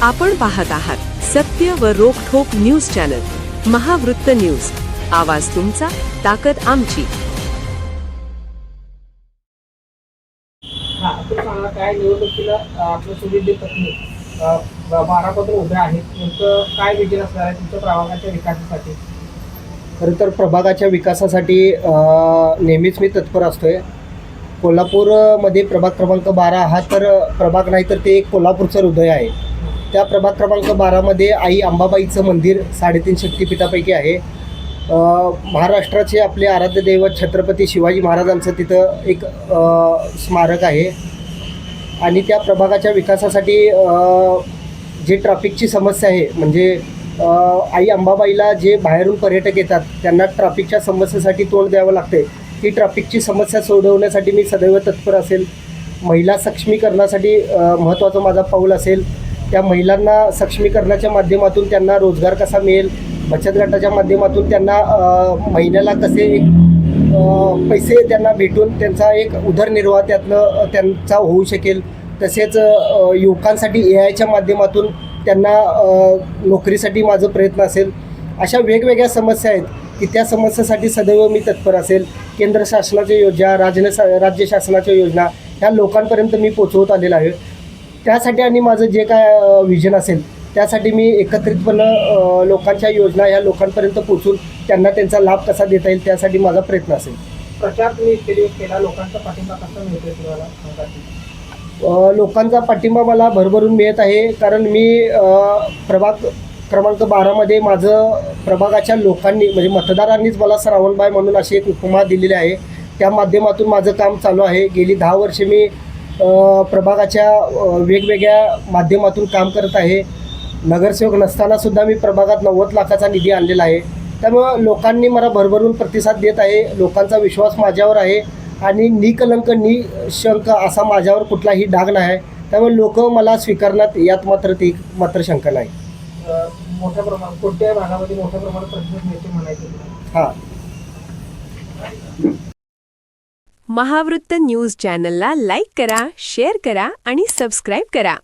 आपण पाहत आहात सत्य व रोखठोक न्यूज चॅनल महावृत्त न्यूज. आवाज तुमचा, ताकद आमची. काय निवडणुकीला आपल्या सुविधे पत्नी 12 पत्र उभे आहेत, नेमकं काय विजन असणार आहे तुमच्या प्रभागाच्या विकासासाठी? खरं तर प्रभागाच्या विकासासाठी नेहमीच मी तत्पर असतोय. कोल्हापूरमध्ये प्रभाग क्रमांक 12 हा तर प्रभाग नाही तर ते एक कोल्हापूरचं हृदय आहे. त्या प्रभाग क्रमांक 12मध्ये आई अंबाबाईचं मंदिर 3.5 शक्तिपीठापैकी आहे. महाराष्ट्राचे आपले आराध्य दैवत छत्रपती शिवाजी महाराजांचं तिथं एक स्मारक आहे. आणि त्या प्रभागाच्या विकासासाठी जे ट्रॅफिकची समस्या आहे, म्हणजे आई अंबाबाईला जे बाहेरून पर्यटक येतात त्यांना ट्रॅफिकच्या समस्येसाठी तोंड द्यावं लागते. ती ट्रॅफिकची समस्या सोडवण्यासाठी मी सदैव तत्पर असेल. महिला सक्षमीकरणासाठी महत्त्वाचं माझा पाऊल असेल. त्या महिलांना सक्षमीकरणाच्या माध्यमातून त्यांना रोजगार कसा मिळेल, बचत गटाच्या माध्यमातून त्यांना महिन्याला कसे एक पैसे त्यांना भेटून त्यांचा एक उदरनिर्वाह त्यातनं त्यांचा होऊ शकेल. तसेच युवकांसाठी AIच्या माध्यमातून त्यांना नोकरीसाठी माझं प्रयत्न असेल. अशा वेगवेगळ्या समस्या आहेत की त्या समस्येसाठी सदैव मी तत्पर असेल. केंद्र शासनाच्या योजना, राज्य शासनाच्या योजना ह्या लोकांपर्यंत मी पोचवत आलेला आहे. त्यासाठी आणि माझं जे काय विजन असेल त्यासाठी मी एकत्रितपणं लोकांच्या योजना ह्या लोकांपर्यंत पोचून त्यांना त्यांचा लाभ कसा देता येईल त्यासाठी माझा प्रयत्न असेल. प्रचार तुम्ही इतके दिवस केला, लोकांचा पाठिंबा कसा मिळतोय तुम्हाला? लोकांचा पाठिंबा मला भरभरून मिळत आहे. कारण मी प्रभाग क्रमांक 12मध्ये माझं प्रभागाच्या लोकांनी म्हणजे मतदारांनीच मला श्रावणबाई म्हणून अशी एक उपमा दिलेली आहे. त्या माध्यमातून माझं काम चालू आहे. गेली 10 वर्षे मी प्रभागाच्या वेगवेगळ्या माध्यमातून काम करत आहे. नगरसेवक नसतानासुद्धा मी प्रभागात 90 लाखाचा निधी आणलेला आहे. त्यामुळं लोकांनी मला भरभरून प्रतिसाद देत आहे. लोकांचा विश्वास माझ्यावर आहे आणि निकलंक निशंक असा माझ्यावर कुठलाही डाग नाही आहे. त्यामुळे लोक मला स्वीकारण्यात यात मात्र शंका नाही. मोठ्या प्रमाणात कोणत्या भागामध्ये मोठ्या प्रमाणात प्रतिसाद मिळते म्हणायचं? हां. महावृत्त न्यूज चॅनलला लाईक करा, शेअर करा आणि सबस्क्राईब करा.